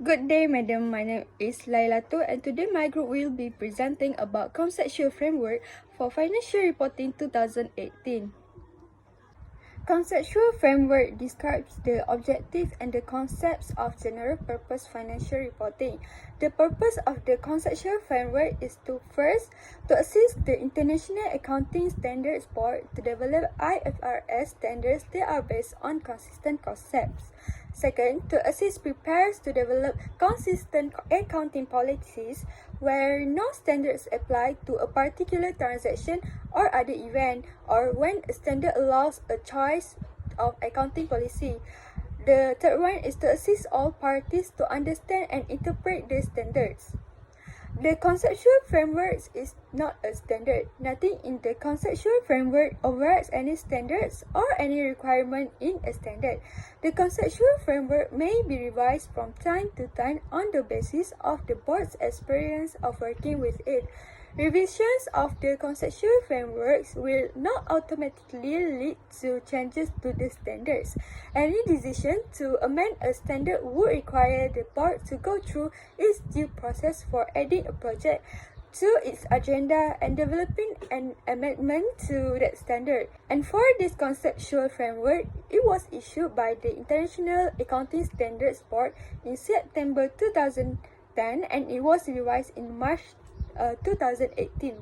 Good day, madam. My name is Lailatul, and today my group will be presenting about Conceptual Framework for Financial Reporting 2018. Conceptual framework describes the objectives and the concepts of general purpose financial reporting. The purpose of the conceptual framework is to assist the International Accounting Standards Board to develop IFRS standards that are based on consistent concepts. Second, to assist preparers to develop consistent accounting policies where no standards apply to a particular transaction or other event, or when a standard allows a choice of accounting policy. The third one is to assist all parties to understand and interpret the standards. The conceptual framework is not a standard. Nothing in the conceptual framework overrides any standards or any requirement in a standard. The conceptual framework may be revised from time to time on the basis of the board's experience of working with it. Revisions of the conceptual frameworks will not automatically lead to changes to the standards. Any decision to amend a standard would require the board to go through its due process for adding a project to its agenda and developing an amendment to that standard. And for this conceptual framework, it was issued by the International Accounting Standards Board in September 2010 and it was revised in March 2018.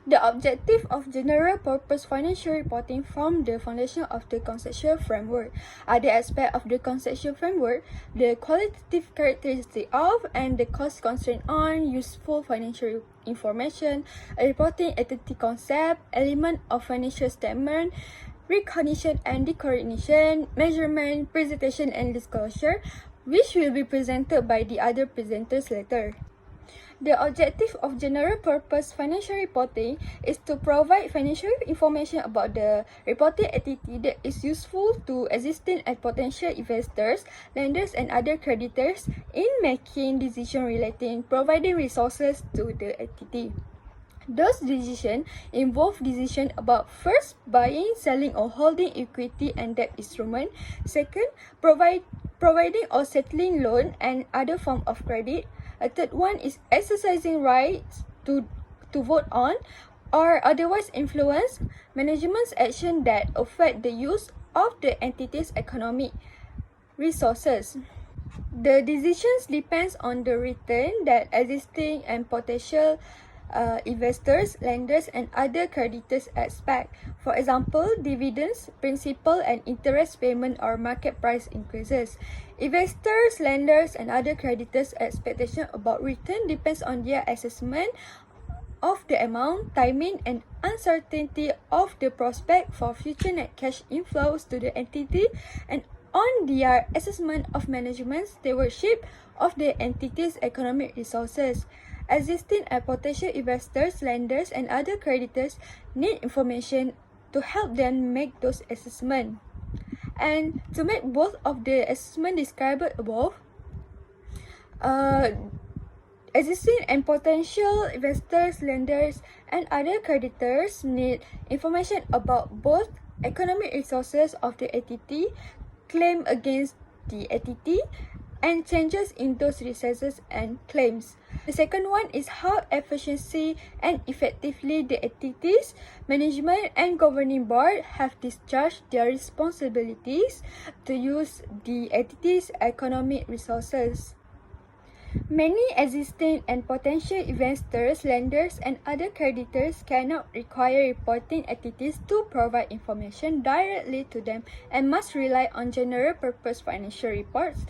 The objective of general purpose financial reporting form the foundation of the conceptual framework. Other aspects of the conceptual framework, the qualitative characteristic of and the cost constraint on useful financial information, a reporting entity concept, element of financial statement, recognition and recognition, measurement, presentation and disclosure, which will be presented by the other presenters later. The objective of general purpose financial reporting is to provide financial information about the reporting entity that is useful to existing and potential investors, lenders and other creditors in making decisions relating providing resources to the entity. Those decisions involve decisions about first, buying, selling or holding equity and debt instrument. Second, providing or settling loan and other form of credit. A third one is exercising rights to vote on or otherwise influence management's action that affect the use of the entity's economic resources. The decisions depends on the return that existing and potential investors, lenders and other creditors expect. For example, dividends, principal and interest payment or market price increases. Investors, lenders and other creditors' expectation about return depends on their assessment of the amount, timing and uncertainty of the prospect for future net cash inflows to the entity and on their assessment of management's stewardship of the entity's economic resources. Existing and potential investors, lenders and other creditors need information to help them make those assessments. And to make both of the assessment described above, existing and potential investors, lenders and other creditors need information about both economic resources of the entity, claim against the entity and changes in those resources and claims. The second one is how efficiently and effectively the entities, management and governing board have discharged their responsibilities to use the entity's economic resources. Many existing and potential investors, lenders and other creditors cannot require reporting entities to provide information directly to them and must rely on general purpose financial reports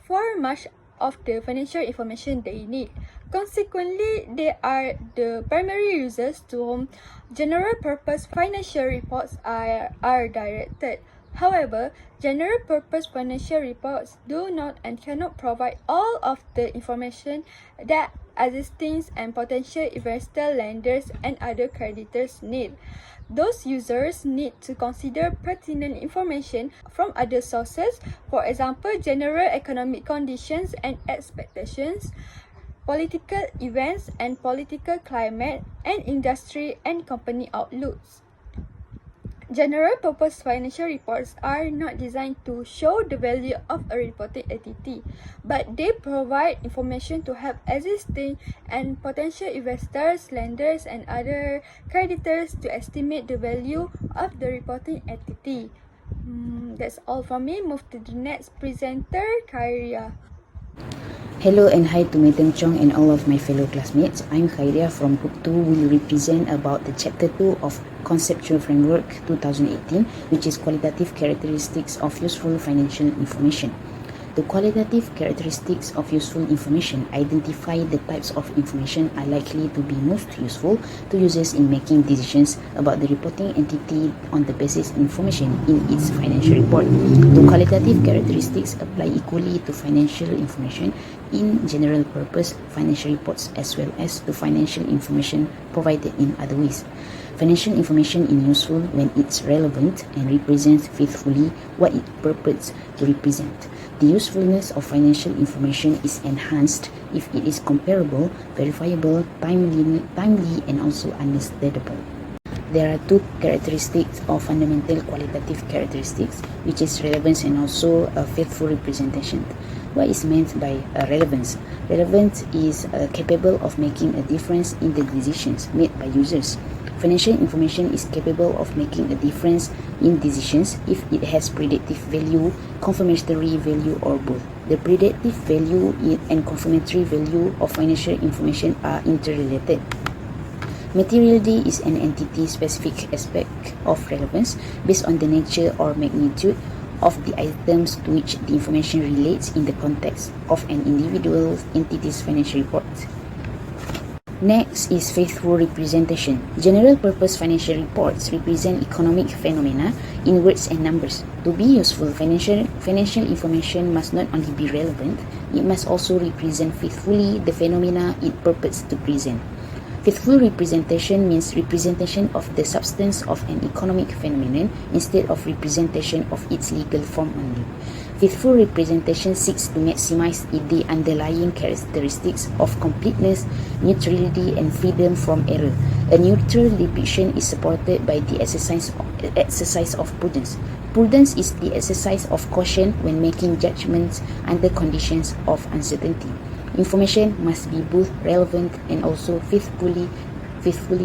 for much of the financial information they need. Consequently, they are the primary users to whom general purpose financial reports are directed. However, general purpose financial reports do not and cannot provide all of the information that existing and potential investor, lenders and other creditors need. Those users need to consider pertinent information from other sources, for example, general economic conditions and expectations, political events and political climate, and industry and company outlooks. General purpose financial reports are not designed to show the value of a reporting entity, but they provide information to help existing and potential investors, lenders, and other creditors to estimate the value of the reporting entity. That's all from me. Move to the next presenter, Khairiyyah. Hello and hi to Madam Chong and all of my fellow classmates. I'm Khairiyyah from Group 2. Will represent about the Chapter 2 of Conceptual Framework 2018, which is Qualitative Characteristics of Useful Financial Information. The qualitative characteristics of useful information identify the types of information are likely to be most useful to users in making decisions about the reporting entity on the basis of information in its financial report. The qualitative characteristics apply equally to financial information in general purpose financial reports as well as to financial information provided in other ways. Financial information is useful when it's relevant and represents faithfully what it purports to represent. The usefulness of financial information is enhanced if it is comparable, verifiable, timely, and also understandable. There are two characteristics of fundamental qualitative characteristics, which is relevance and also a faithful representation. What is meant by relevance? Relevance is capable of making a difference in the decisions made by users. Financial information is capable of making a difference in decisions if it has predictive value, confirmatory value, or both. The predictive value and confirmatory value of financial information are interrelated. Materiality is an entity-specific aspect of relevance based on the nature or magnitude of the items to which the information relates in the context of an individual entity's financial report. Next is faithful representation. General purpose financial reports represent economic phenomena in words and numbers. To be useful, financial information must not only be relevant, it must also represent faithfully the phenomena it purports to present. Faithful representation means representation of the substance of an economic phenomenon instead of representation of its legal form only. Faithful representation seeks to maximize the underlying characteristics of completeness, neutrality, and freedom from error. A neutral depiction is supported by the exercise of prudence. Prudence is the exercise of caution when making judgments under conditions of uncertainty. Information must be both relevant and also faithfully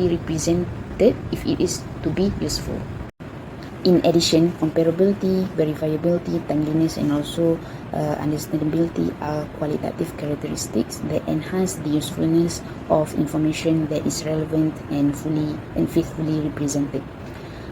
represented if it is to be useful. In addition, comparability, verifiability, timeliness, and also understandability are qualitative characteristics that enhance the usefulness of information that is relevant and faithfully represented.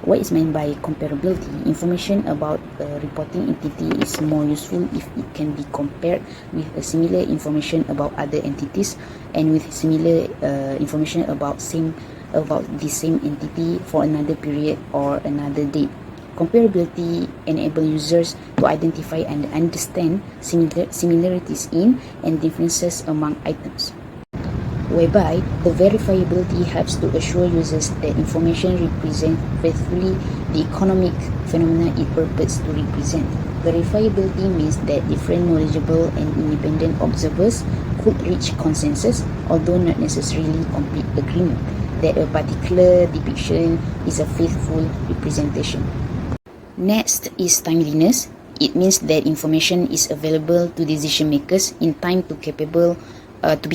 What is meant by comparability? Information about a reporting entity is more useful if it can be compared with similar information about other entities and with similar information about the same entity for another period or another date. Comparability enables users to identify and understand similarities in and differences among items, whereby the verifiability helps to assure users that information represents faithfully the economic phenomena it purports to represent. Verifiability means that different knowledgeable and independent observers could reach consensus, although not necessarily complete agreement, that a particular depiction is a faithful representation. Next is timeliness. It means that information is available to decision makers in time to be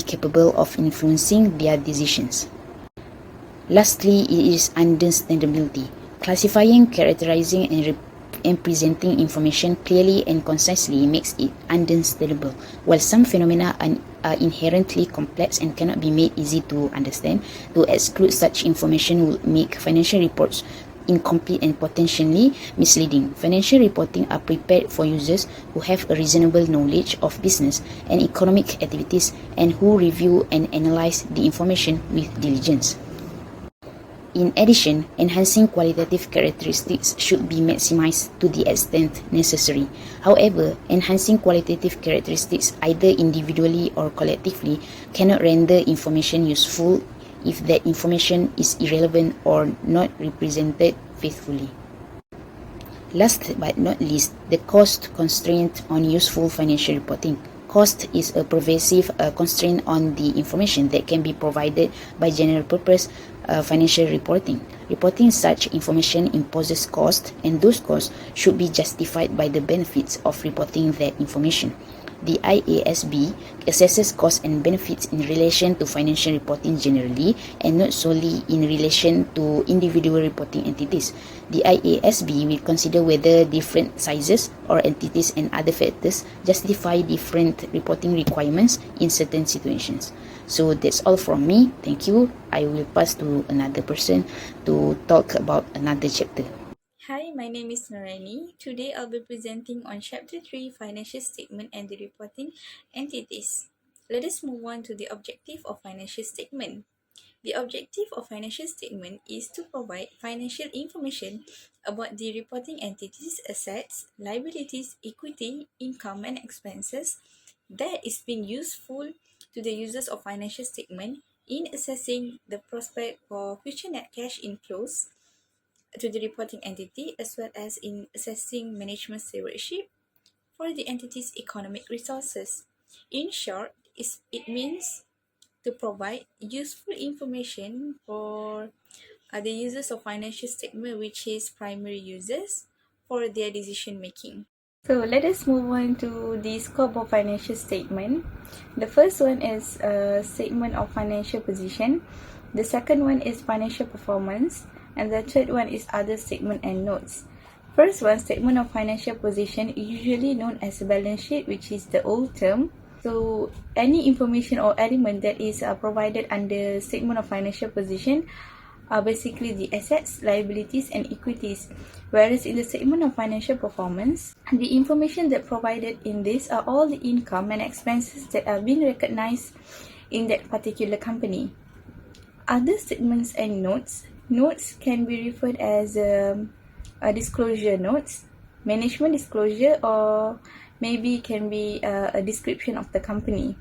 capable of influencing their decisions. Lastly, it is understandability. Classifying, characterizing, and presenting information clearly and concisely makes it understandable. While some phenomena are inherently complex and cannot be made easy to understand, to exclude such information would make financial reports incomplete and potentially misleading. Financial reporting are prepared for users who have a reasonable knowledge of business and economic activities and who review and analyze the information with diligence. In addition, enhancing qualitative characteristics should be maximized to the extent necessary. However, enhancing qualitative characteristics either individually or collectively cannot render information useful if that information is irrelevant or not represented faithfully. Last but not least, the cost constraint on useful financial reporting. Cost is a pervasive constraint on the information that can be provided by general purpose financial reporting. Reporting such information imposes cost, and those costs should be justified by the benefits of reporting that information. The IASB assesses costs and benefits in relation to financial reporting generally and not solely in relation to individual reporting entities. The IASB will consider whether different sizes or entities and other factors justify different reporting requirements in certain situations. So that's all from me. Thank you. I will pass to another person to talk about another chapter. Hi, my name is Noraini. Today I'll be presenting on Chapter 3, Financial Statement and the Reporting Entities. Let us move on to the objective of financial statement. The objective of financial statement is to provide financial information about the reporting entities' assets, liabilities, equity, income, and expenses that is being useful to the users of financial statement in assessing the prospect for future net cash inflows to the reporting entity, as well as in assessing management stewardship for the entity's economic resources. In short, it means to provide useful information for the users of financial statement, which is primary users, for their decision making. So let us move on to the scope of financial statement. The first one is a statement of financial position. The second one is financial performance. And the third one is other statement and notes. First one, statement of financial position, usually known as a balance sheet, which is the old term. So any information or element that is provided under statement of financial position are basically the assets, liabilities, and equities. Whereas in the statement of financial performance, the information that provided in this are all the income and expenses that are being recognized in that particular company. Other statements and notes. Notes can be referred as a disclosure notes, management disclosure, or maybe can be a description of the company.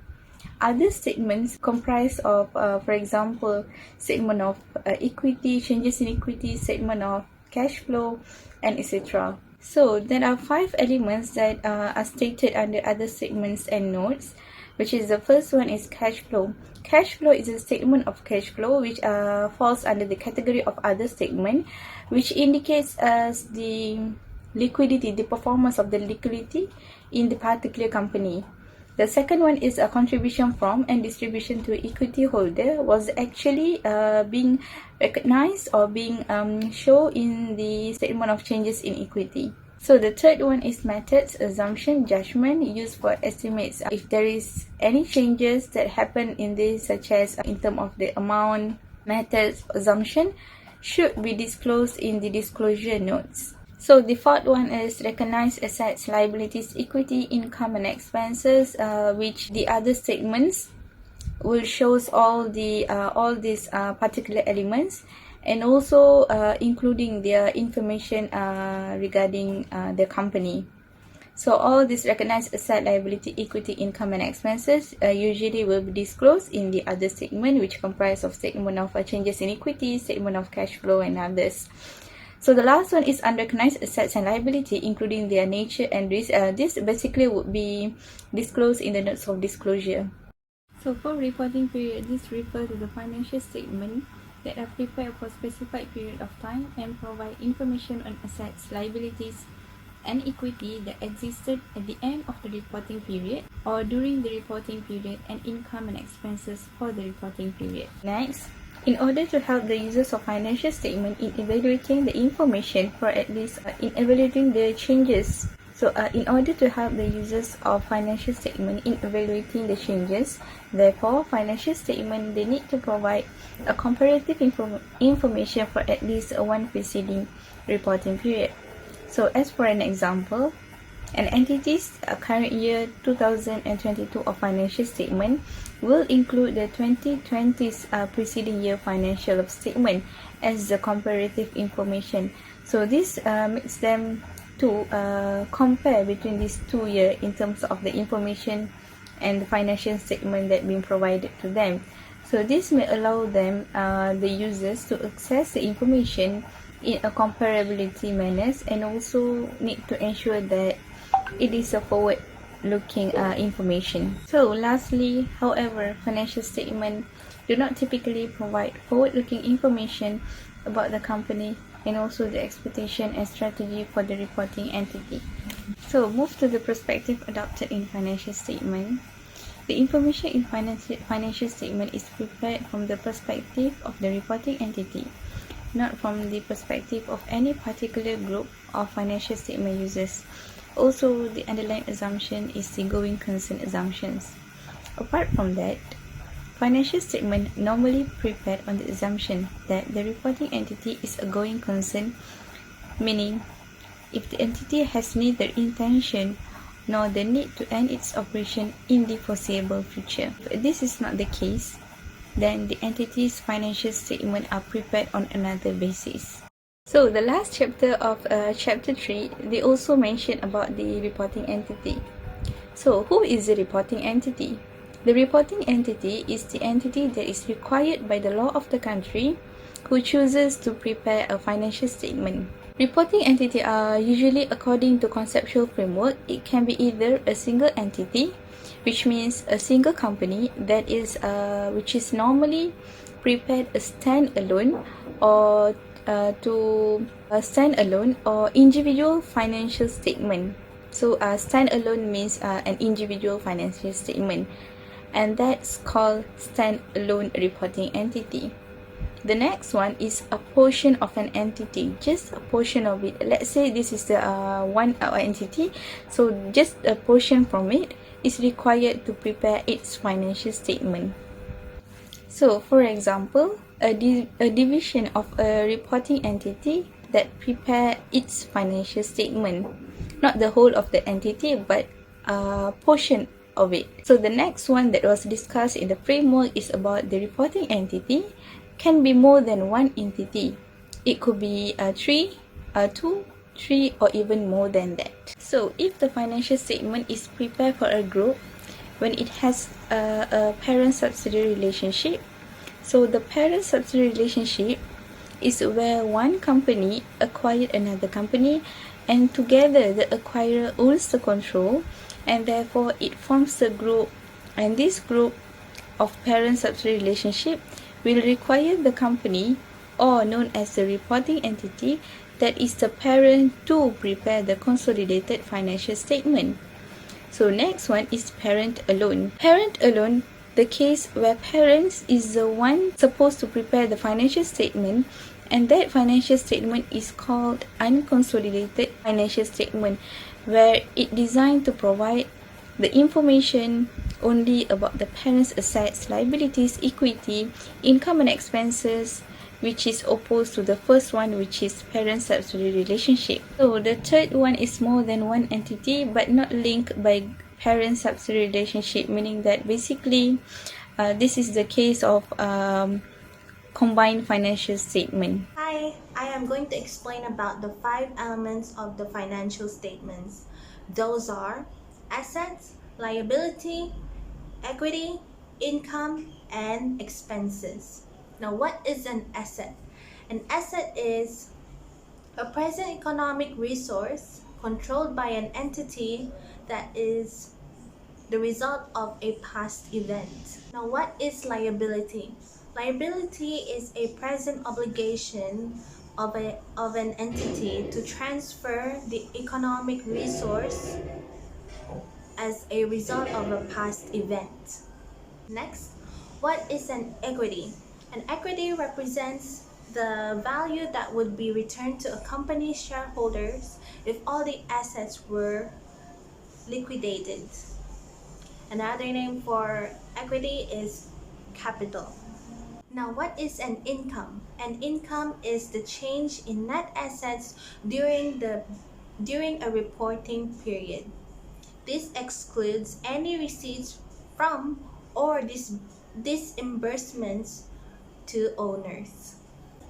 Other statements comprise of, for example, statement of equity, changes in equity, statement of cash flow, and etc. So there are 5 elements that are stated under other statements and notes, which is the first one is cash flow. Cash flow is a statement of cash flow which falls under the category of other statement, which indicates as the liquidity, the performance of the liquidity in the particular company. The second one is a contribution from and distribution to equity holder was actually being recognized or being shown in the statement of changes in equity. So the third one is methods, assumption, judgment used for estimates. If there is any changes that happen in this, such as in terms of the amount, methods, assumption, should be disclosed in the disclosure notes. So the fourth one is recognized assets, liabilities, equity, income, and expenses, which the other statements will shows all these particular elements, and also including their information regarding the company. So all these recognized asset, liability, equity, income, and expenses usually will be disclosed in the other statement, which comprise of statement of changes in equity, statement of cash flow, and others. So the last one is unrecognized assets and liability, including their nature and risk. This basically would be disclosed in the notes of disclosure. So for reporting period, this refers to the financial statement that are prepared for specified period of time and provide information on assets, liabilities, and equity that existed at the end of the reporting period or during the reporting period, and income and expenses for the reporting period. Next, in order to help the users of financial statement in evaluating the information for at least in evaluating the changes. So in order to help the users of financial statement in evaluating the changes, therefore financial statement they need to provide a comparative information for at least one preceding reporting period. So as for an example, an entity's current year 2022 of financial statement will include the 2020's preceding year financial statement as the comparative information. So this makes them to compare between these 2 years in terms of the information and the financial statement that being provided to them. So this may allow them, the users, to access the information in a comparability manner, and also need to ensure that it is a forward forward-looking information. So lastly, however, financial statements do not typically provide forward-looking information about the company and also the expectation and strategy for the reporting entity. So move to the perspective adopted in financial statement. The information in financial statement is prepared from the perspective of the reporting entity, not from the perspective of any particular group of financial statement users. Also, the underlying assumption is the going concern assumptions. Apart from that, financial statement normally prepared on the assumption that the reporting entity is a going concern, meaning if the entity has neither intention nor the need to end its operation in the foreseeable future. If this is not the case, then the entity's financial statements are prepared on another basis. So the last chapter of chapter 3, they also mention about the reporting entity. So who is the reporting entity? The reporting entity is the entity that is required by the law of the country who chooses to prepare a financial statement. Reporting entity are usually according to conceptual framework. It can be either a single entity, which means a single company that is which is normally prepared a standalone or standalone or individual financial statement. So standalone means an individual financial statement, and that's called standalone reporting entity. The next one is a portion of an entity, just a portion of it. Let's say this is the one entity, so just a portion from it is required to prepare its financial statement. So, for example, a division of a reporting entity that prepare its financial statement, not the whole of the entity, but a portion of it. So, the next one that was discussed in the framework is about the reporting entity can be more than one entity. It could be two, three, or even more than that. So, if the financial statement is prepared for a group, when it has a parent-subsidiary relationship, so the parent-subsidiary relationship is where one company acquired another company, and together the acquirer owns the control, and therefore it forms the group, and this group of parent-subsidiary relationship will require the company, or known as the reporting entity, that is the parent, to prepare the consolidated financial statement. So next one is parent alone. Parent alone, the case where parents is the one supposed to prepare the financial statement, and that financial statement is called unconsolidated financial statement, where it designed to provide the information only about the parent's assets, liabilities, equity, income and expenses, which is opposed to the first one, which is parent-subsidiary relationship. So the third one is more than one entity but not linked by parent-subsidiary relationship, meaning that basically this is the case of combined financial statement. Hi, I am going to explain about the 5 elements of the financial statements. Those are assets, liability, equity, income, and expenses. Now, what is an asset? An asset is a present economic resource controlled by an entity that is the result of a past event. Now, what is liability? Liability is a present obligation of an entity to transfer the economic resource as a result of a past event. Next, what is an equity? An equity represents the value that would be returned to a company's shareholders if all the assets were liquidated. Another name for equity is capital. Now, what is an income? An income is the change in net assets during a reporting period. This excludes any receipts from or disbursements to owners.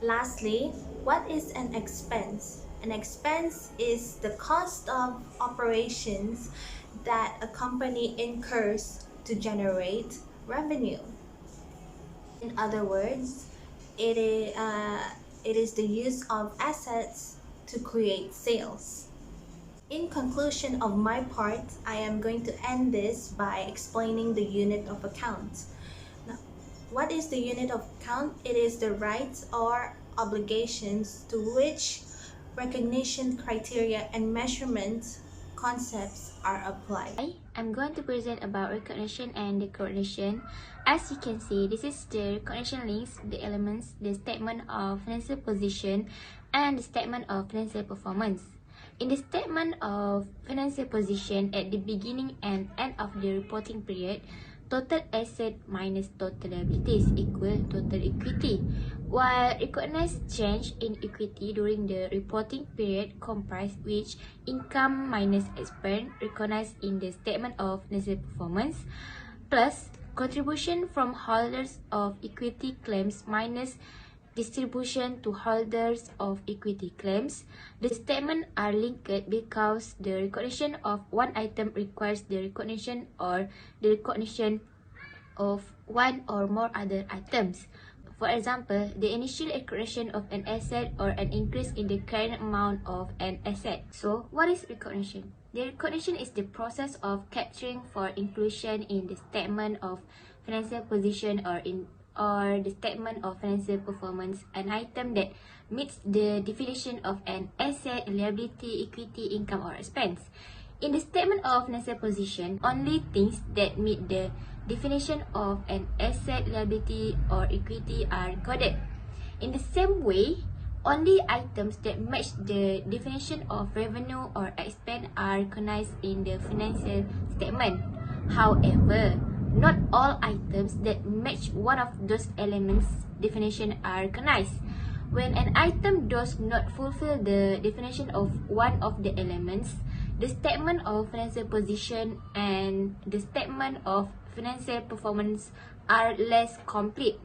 Lastly, what is an expense? An expense is the cost of operations that a company incurs to generate revenue. In other words, it is the use of assets to create sales. In conclusion of my part, I am going to end this by explaining the unit of account. Now, what is the unit of account? It is the rights or obligations to which recognition criteria and measurement concepts are applied. I'm going to present about recognition and the coordination. As you can see, this is the recognition links, the elements, the statement of financial position, and the statement of financial performance. In the statement of financial position at the beginning and end of the reporting period, total asset minus total liabilities equal total equity, while recognized change in equity during the reporting period comprise which income minus expense recognized in the statement of financial performance, plus contribution from holders of equity claims minus distribution to holders of equity claims. The statements are linked because the recognition of one item requires the recognition or the recognition of one or more other items. For example, the initial recognition of an asset or an increase in the current amount of an asset. So, what is recognition? The recognition is the process of capturing for inclusion in the statement of financial position or the statement of financial performance an item that meets the definition of an asset, liability, equity, income, or expense. In the statement of financial position, only things that meet the definition of an asset, liability, or equity are recorded. In the same way, only items that match the definition of revenue or expense are recognized in the financial statement. However, not all items that match one of those elements definition are recognized. When an item does not fulfill the definition of one of the elements, the statement of financial position and the statement of financial performance are less complete,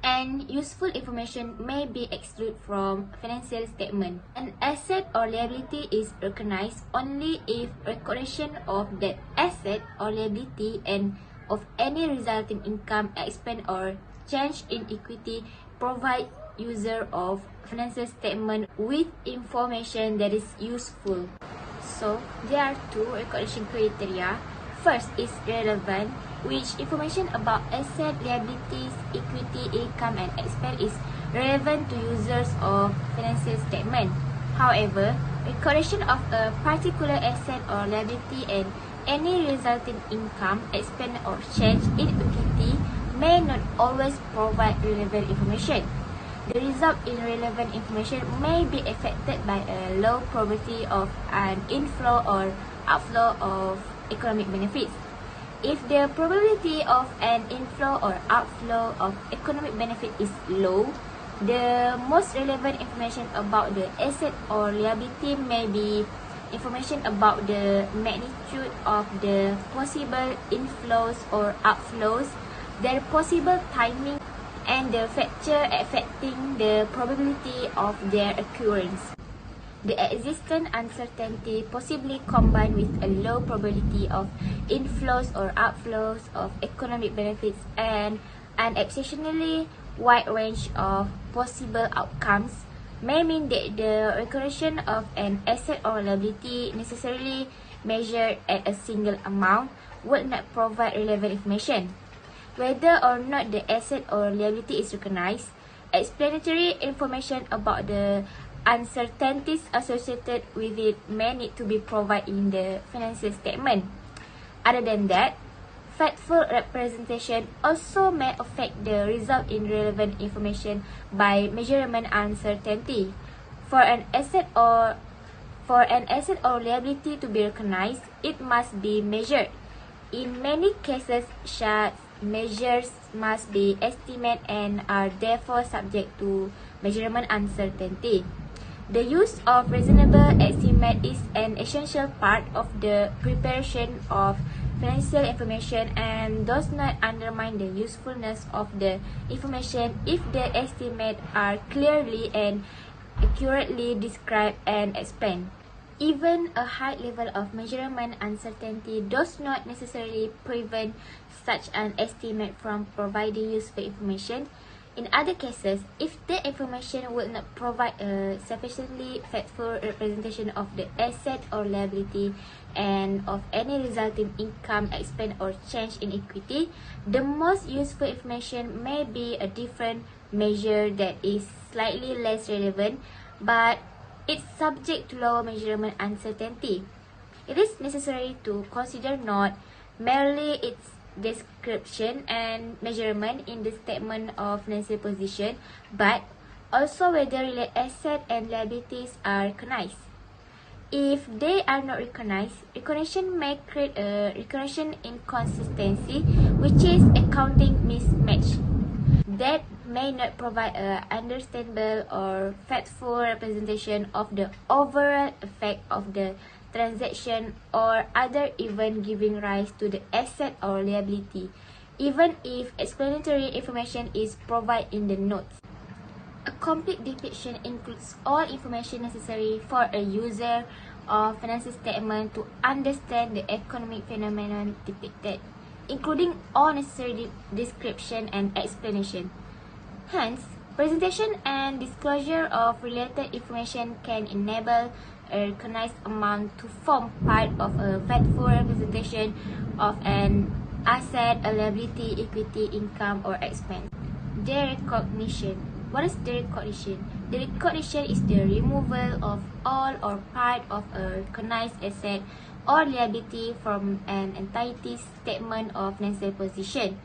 and useful information may be excluded from financial statement. An asset or liability is recognized only if recognition of that asset or liability and of any resulting income, expense, or change in equity provide user of financial statement with information that is useful. So, there are two recognition criteria. First is relevant, which information about asset, liabilities, equity, income, and expense is relevant to users of financial statement. However, recognition of a particular asset or liability and any resulting income, expense, or change in equity may not always provide relevant information. The result in relevant information may be affected by a low probability of an inflow or outflow of economic benefits. If the probability of an inflow or outflow of economic benefit is low, the most relevant information about the asset or liability may be information about the magnitude of the possible inflows or outflows, their possible timing, and the factor affecting the probability of their occurrence. The existing uncertainty possibly combined with a low probability of inflows or outflows of economic benefits and an exceptionally wide range of possible outcomes may mean that the recognition of an asset or liability necessarily measured at a single amount would not provide relevant information. Whether or not the asset or liability is recognized, explanatory information about the uncertainties associated with it may need to be provided in the financial statement. Other than that, factful representation also may affect the result in relevant information by measurement uncertainty. For an asset or liability to be recognized, it must be measured. In many cases, such measures must be estimated and are therefore subject to measurement uncertainty. The use of reasonable estimate is an essential part of the preparation of financial information and does not undermine the usefulness of the information if the estimates are clearly and accurately described and explained. Even a high level of measurement uncertainty does not necessarily prevent such an estimate from providing useful information. In other cases, if the information will not provide a sufficiently faithful representation of the asset or liability and of any resulting income, expense or change in equity, the most useful information may be a different measure that is slightly less relevant, but it's subject to lower measurement uncertainty. It is necessary to consider not merely its description and measurement in the statement of financial position, but also whether related assets and liabilities are recognized. If they are not recognized, recognition may create a recognition inconsistency, which is accounting mismatch, that may not provide a understandable or faithful representation of the overall effect of the transaction or other event giving rise to the asset or liability, even if explanatory information is provided in the notes. A complete depiction includes all information necessary for a user of financial statement to understand the economic phenomenon depicted, including all necessary description and explanation. Hence, presentation and disclosure of related information can enable a recognized amount to form part of a faithful representation of an asset, a liability, equity, income, or expense. The recognition. What is the recognition? The recognition is the removal of all or part of a recognized asset or liability from an entity's statement of financial position.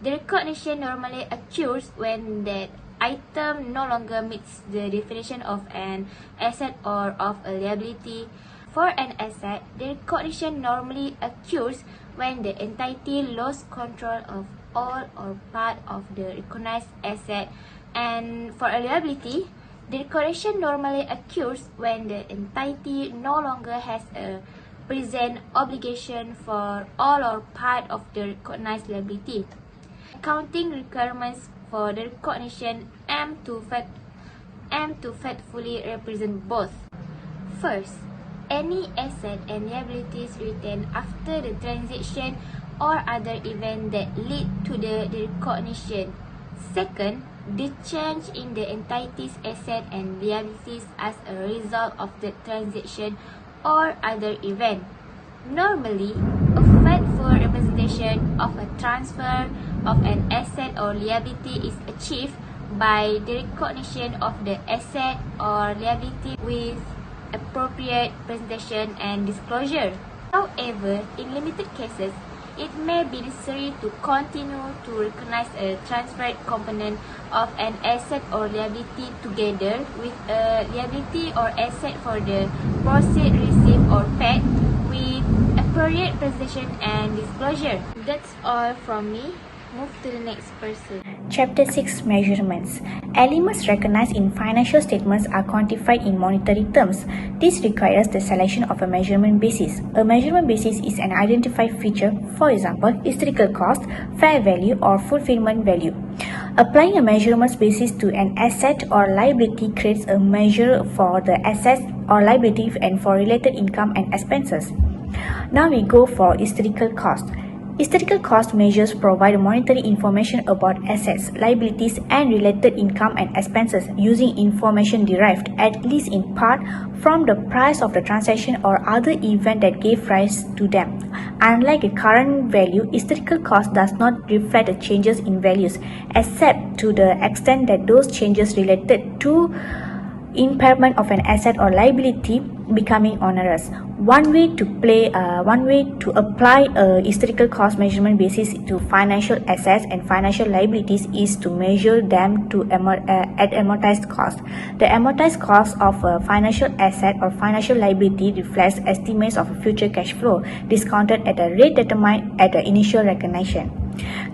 The recognition normally occurs when that item no longer meets the definition of an asset or of a liability. For an asset, the recognition normally occurs when the entity lost control of all or part of the recognized asset, and for a liability, the recognition normally occurs when the entity no longer has a present obligation for all or part of the recognized liability. Accounting requirements for the recognition aim to faithfully represent both. First, any asset and liabilities retained after the transaction or other event that lead to the recognition. Second, the change in the entity's asset and liabilities as a result of the transaction or other event. Normally, a faithful representation of a transfer of an asset or liability is achieved by the recognition of the asset or liability with appropriate presentation and disclosure. However, in limited cases, it may be necessary to continue to recognize a transferred component of an asset or liability together with a liability or asset for the proceeds received or paid with appropriate presentation and disclosure. That's all from me. Move to the next person. Chapter 6 Measurements. Elements recognized in financial statements are quantified in monetary terms. This requires the selection of a measurement basis. A measurement basis is an identified feature, for example, historical cost, fair value, or fulfillment value. Applying a measurement basis to an asset or liability creates a measure for the asset or liability and for related income and expenses. Now we go for historical cost. Historical cost measures provide monetary information about assets, liabilities, and related income and expenses using information derived, at least in part, from the price of the transaction or other event that gave rise to them. Unlike a current value, historical cost does not reflect the changes in values, except to the extent that those changes related to impairment of an asset or liability becoming onerous. One way to apply a historical cost measurement basis to financial assets and financial liabilities is to measure them at amortized cost. The amortized cost of a financial asset or financial liability reflects estimates of future cash flow discounted at a rate determined at the initial recognition.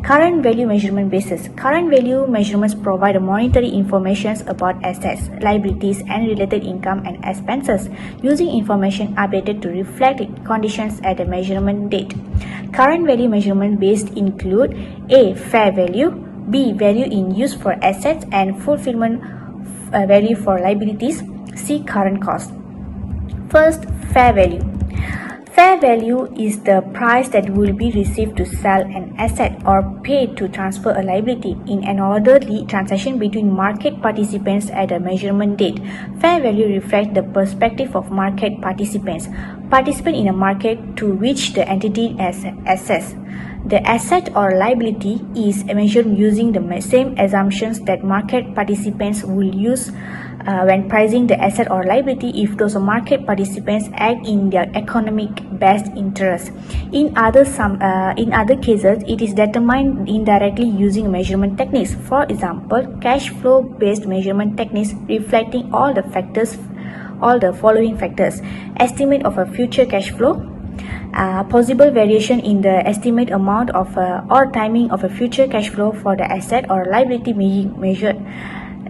Current value measurement basis. Current value measurements provide monetary information about assets, liabilities, and related income and expenses using information updated to reflect conditions at the measurement date. Current value measurement based include A. Fair value, B. Value in use for assets and fulfillment value for liabilities, C. Current cost. First, fair value. Fair value is the price that will be received to sell an asset or paid to transfer a liability in an orderly transaction between market participants at a measurement date. Fair value reflects the perspective of market participants in a market to which the entity has access. The asset or liability is measured using the same assumptions that market participants will use when pricing the asset or liability if those market participants act in their economic best interest. In other cases, it is determined indirectly using measurement techniques. For example, cash flow based measurement techniques reflecting all the following factors: estimate of a future cash flow, possible variation in the estimate amount of or timing of a future cash flow for the asset or liability being measured,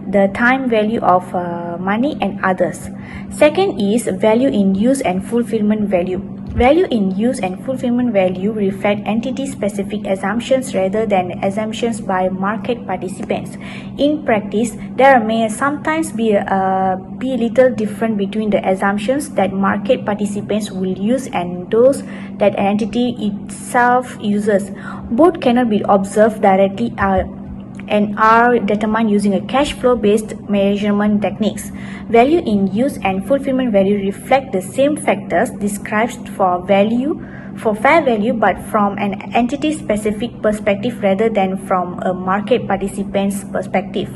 the time value of money, and others. Second is value in use and fulfillment value. Value in use and fulfillment value reflect entity-specific assumptions rather than assumptions by market participants. In practice, there may sometimes be little difference between the assumptions that market participants will use and those that an entity itself uses. Both cannot be observed directly and are determined using a cash flow based measurement techniques. Value in use and fulfillment value reflect the same factors described for fair value, but from an entity specific perspective rather than from a market participant's perspective.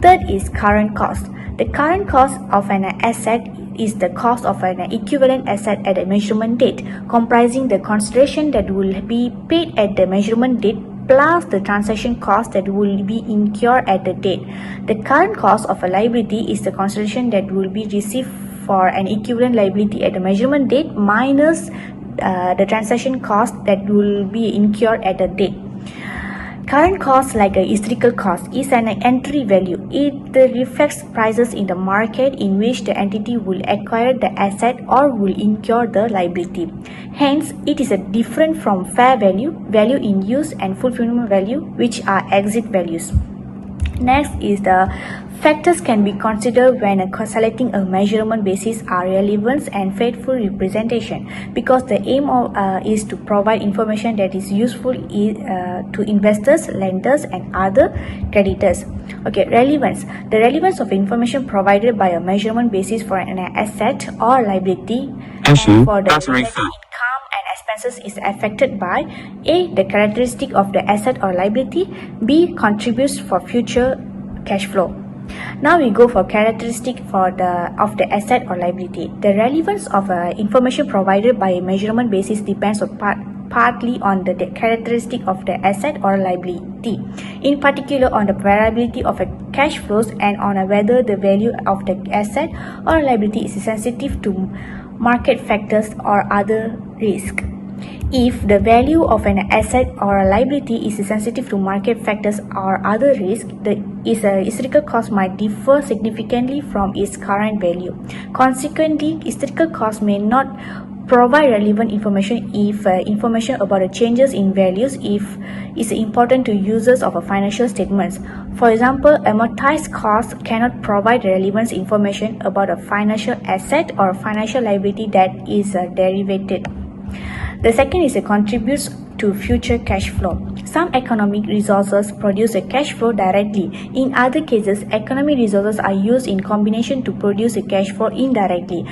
Third is current cost. The current cost of an asset is the cost of an equivalent asset at a measurement date, comprising the consideration that will be paid at the measurement date plus the transaction cost that will be incurred at the date. The current cost of a liability is the consideration that will be received for an equivalent liability at the measurement date minus the transaction cost that will be incurred at the date. Current cost, like a historical cost, is an entry value. It reflects prices in the market in which the entity will acquire the asset or will incur the liability. Hence, it is different from fair value, value in use, and fulfillment value, which are exit values. Next is the factors can be considered when selecting a measurement basis are relevance and faithful representation, because the aim is to provide information that is useful to investors, lenders, and other creditors. Okay, relevance. The relevance of information provided by a measurement basis for an asset or liability and for the income and expenses is affected by A. The characteristic of the asset or liability, B. Contributes for future cash flow. Now we go for characteristic of the asset or liability. The relevance of information provided by a measurement basis depends partly on the characteristic of the asset or liability, in particular on the variability of cash flows and on whether the value of the asset or liability is sensitive to market factors or other risk. If the value of an asset or a liability is sensitive to market factors or other risk, its historical cost might differ significantly from its current value. Consequently, historical cost may not provide relevant information if information about the changes in values is important to users of financial statements. For example, amortized costs cannot provide relevant information about a financial asset or financial liability that is derivated. The second is contributes to future cash flow. Some economic resources produce a cash flow directly. In other cases, economic resources are used in combination to produce a cash flow indirectly.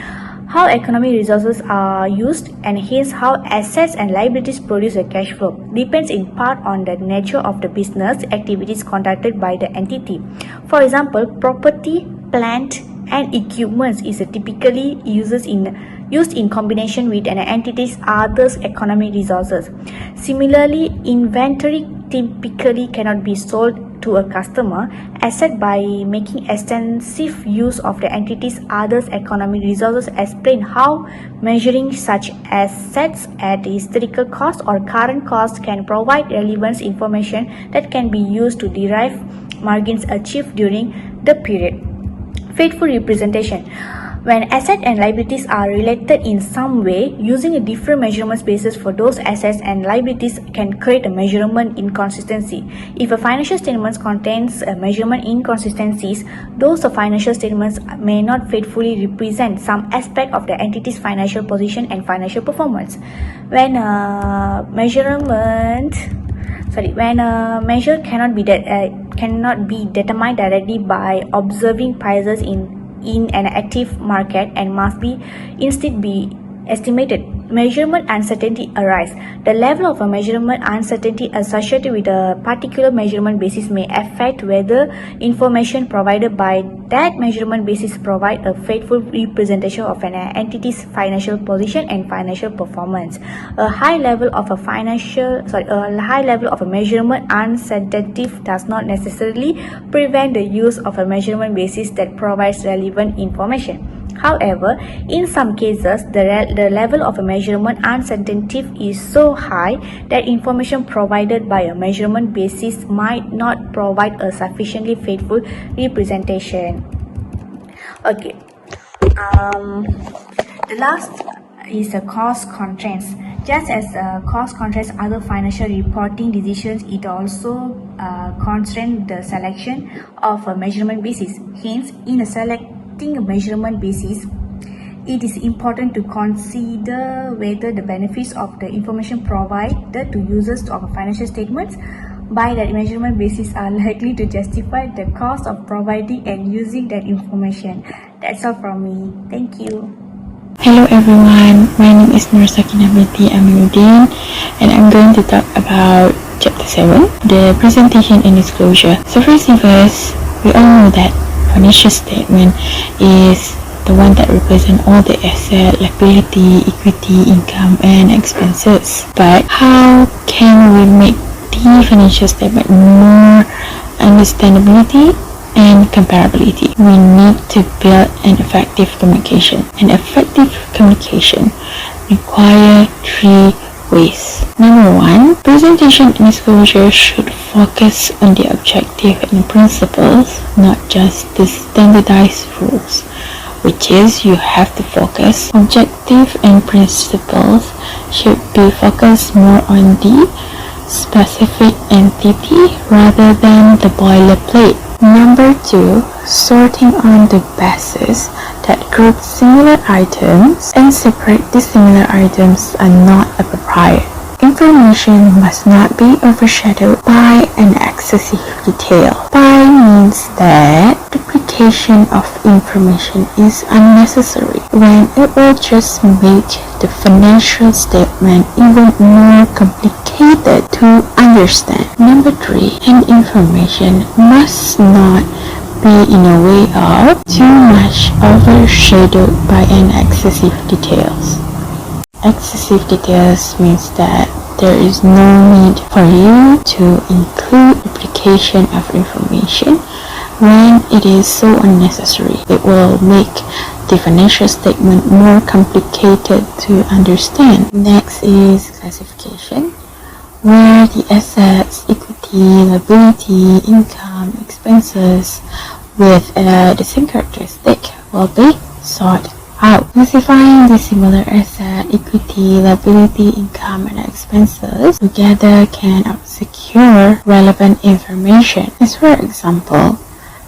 How economic resources are used and hence how assets and liabilities produce a cash flow depends in part on the nature of the business activities conducted by the entity. For example, property, plant, and equipment is typically used in combination with an entity's other economic resources. Similarly, inventory typically cannot be sold to a customer except by making extensive use of the entity's other economic resources. Explain how measuring such assets at historical cost or current cost can provide relevant information that can be used to derive margins achieved during the period. Faithful representation. When assets and liabilities are related in some way, using a different measurement basis for those assets and liabilities can create a measurement inconsistency. If a financial statement contains a measurement inconsistencies, those financial statements may not faithfully represent some aspect of the entity's financial position and financial performance. When a measure cannot be determined directly by observing prices in an active market and must be instead be estimated, measurement uncertainty arise. The level of a measurement uncertainty associated with a particular measurement basis may affect whether information provided by that measurement basis provide a faithful representation of an entity's financial position and financial performance. A high level of a measurement uncertainty does not necessarily prevent the use of a measurement basis that provides relevant information. However, in some cases, the level of a measurement uncertainty is so high that information provided by a measurement basis might not provide a sufficiently faithful representation. Okay. The last is a cost constraints. Just as cost constraints other financial reporting decisions, it also constrains the selection of a measurement basis. Hence, in selecting a measurement basis, it is important to consider whether the benefits of the information provided to users of financial statements by that measurement basis are likely to justify the cost of providing and using that information. That's all from me. Thank you. Hello everyone, my name is Sakinah Binti Aminuddin and I'm going to talk about Chapter 7, the presentation and disclosure. So first thing first, we all know that financial statement is the one that represents all the asset, liability, equity, income and expenses. But how can we make the financial statement more understandability and comparability? We need to build an effective communication. An effective communication requires 3 ways. Number 1, presentation and disclosure should focus on the objective and principles, not just the standardized rules, which is you have to focus. Objective and principles should be focused more on the specific entity rather than the boilerplate. Number 2, sorting on the basis that group similar items and separate dissimilar items are not appropriate. Information must not be overshadowed by an excessive detail. By means that duplication of information is unnecessary when it will just make the financial statement even more complicated to understand. Number 3, an information must not be in a way of too much overshadowed by an excessive details. Excessive details means that there is no need for you to include duplication of information when it is so unnecessary. It will make the financial statement more complicated to understand. Next is classification, where the assets, equity, liability, income, expenses with the same characteristic will be sorted out. Classifying the similar asset, equity, liability, income, and expenses together can secure relevant information. As for example,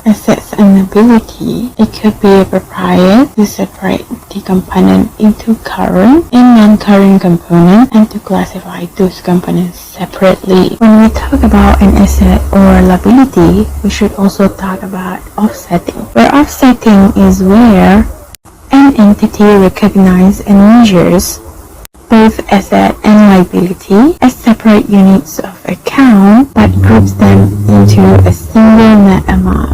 assets and liability, it could be appropriate to separate the component into current and non-current components and to classify those components separately. When we talk about an asset or liability, we should also talk about offsetting, where offsetting is where an entity recognizes and measures both asset and liability as separate units of account but groups them into a single net amount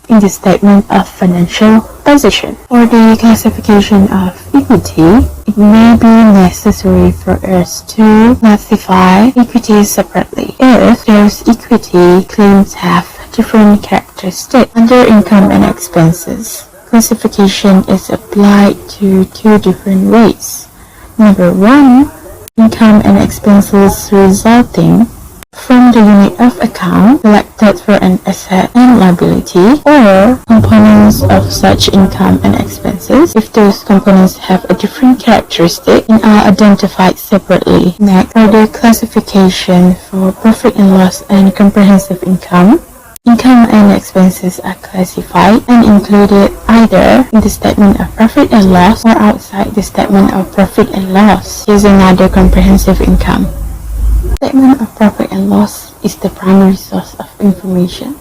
in the statement of financial position. For the classification of equity, it may be necessary for us to classify equity separately if those equity claims have different characteristics. Under income and expenses, classification is applied to 2 different ways. Number 1, income and expenses resulting from the unit of account selected for an asset and liability, or component components of such income and expenses if those components have a different characteristic and are identified separately. Next, for the classification for profit and loss and comprehensive income. Income and expenses are classified and included either in the statement of profit and loss or outside the statement of profit and loss. Here's another comprehensive income. Statement of profit and loss is the primary source of information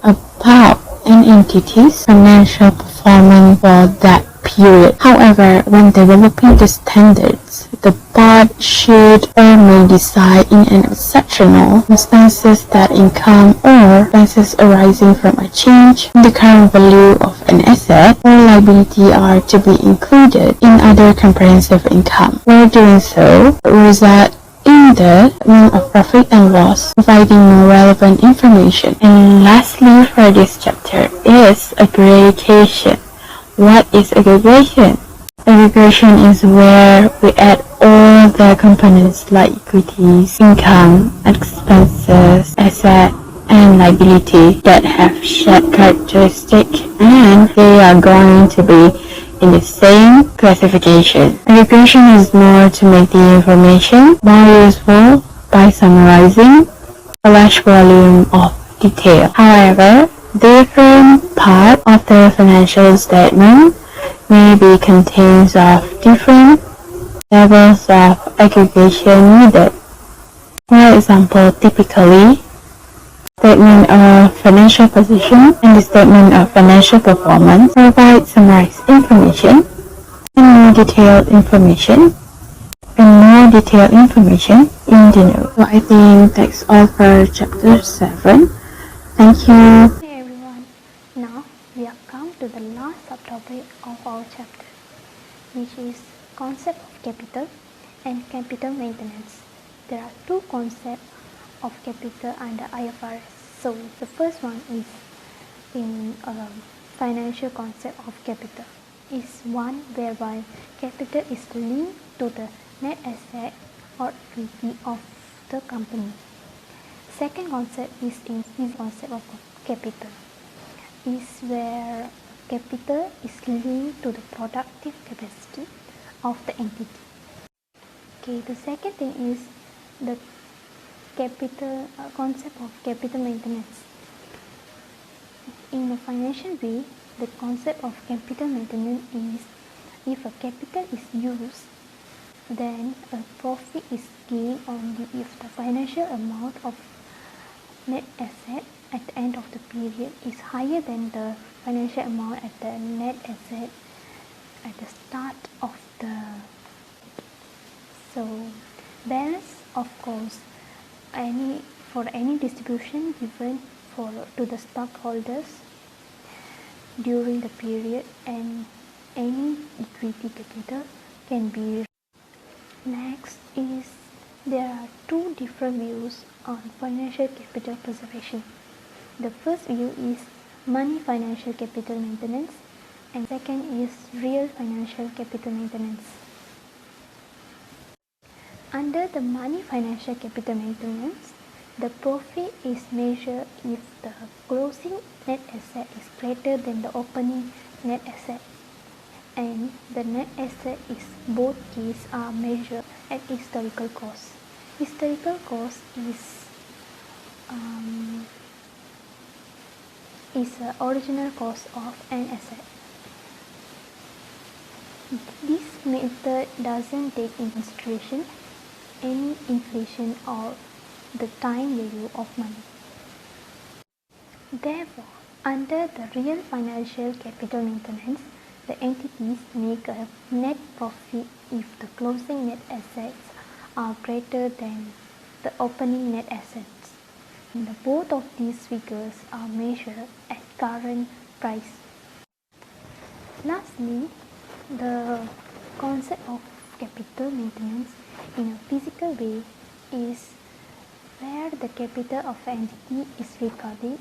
about an entity's financial performance for that period. However, when developing the standards, the board should or may decide in an exceptional circumstances that income or expenses arising from a change in the current value of an asset or liability are to be included in other comprehensive income. Where doing so, result in the statement of profit and loss, providing no relevant information. And lastly, for this chapter is aggregation. What is aggregation? Aggregation is where we add all the components like equities, income, expenses, asset, and liability that have shared characteristics, and they are going to be in the same classification. Aggregation is more to make the information more useful by summarizing a large volume of detail. However, different parts of the financial statement may be contained of different levels of aggregation needed. For example, typically, statement of financial position and the statement of financial performance provide summarized information and more detailed information in the note. So I think that's all for chapter 7. Thank you. Hey everyone, now we have come to the last subtopic of our chapter, which is concept of capital and capital maintenance. There are two concepts of capital under IFRS. So the first one is in financial concept of capital. Is one whereby capital is linked to the net asset or equity of the company. Second concept is in physical concept of capital. Is where capital is linked to the productive capacity of the entity. Okay, the second thing is the capital concept of capital maintenance. In a financial way, the concept of capital maintenance is if a capital is used, then a profit is gained only if the financial amount of net asset at the end of the period is higher than the financial amount at the net asset at the start of the. So balance, of course, for any distribution given to the stockholders during the period, and any equity capital can be. Next is there are two different views on financial capital preservation. The first view is money financial capital maintenance, and second is real financial capital maintenance. Under the money financial capital maintenance, the profit is measured if the closing net asset is greater than the opening net asset, and the net asset is both cases are measured at historical cost. Historical cost is the original cost of an asset. This method doesn't take into consideration any inflation or the time value of money. Therefore, under the real financial capital maintenance, the entities make a net profit if the closing net assets are greater than the opening net assets. And both of these figures are measured at current price. Lastly, the concept of capital maintenance in a physical way is where the capital of an entity is recorded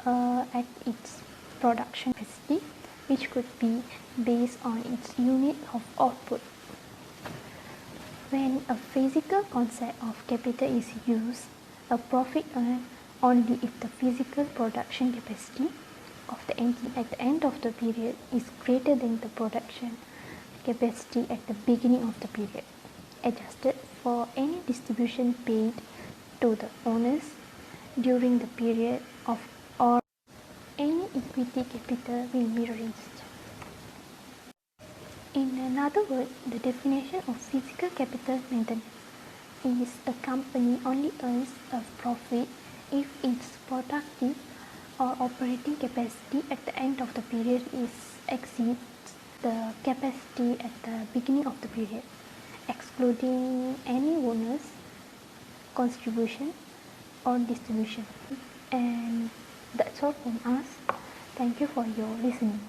at its production capacity, which could be based on its unit of output. When a physical concept of capital is used, a profit earned only if the physical production capacity of the engine at the end of the period is greater than the production capacity at the beginning of the period, adjusted for any distribution paid to the owners during the period of or any equity capital will be raised. In other words, the definition of physical capital maintenance is a company only earns a profit if its productive or operating capacity at the end of the period exceeds the capacity at the beginning of the period, excluding any bonus, contribution, or distribution. And that's all from us. Thank you for your listening.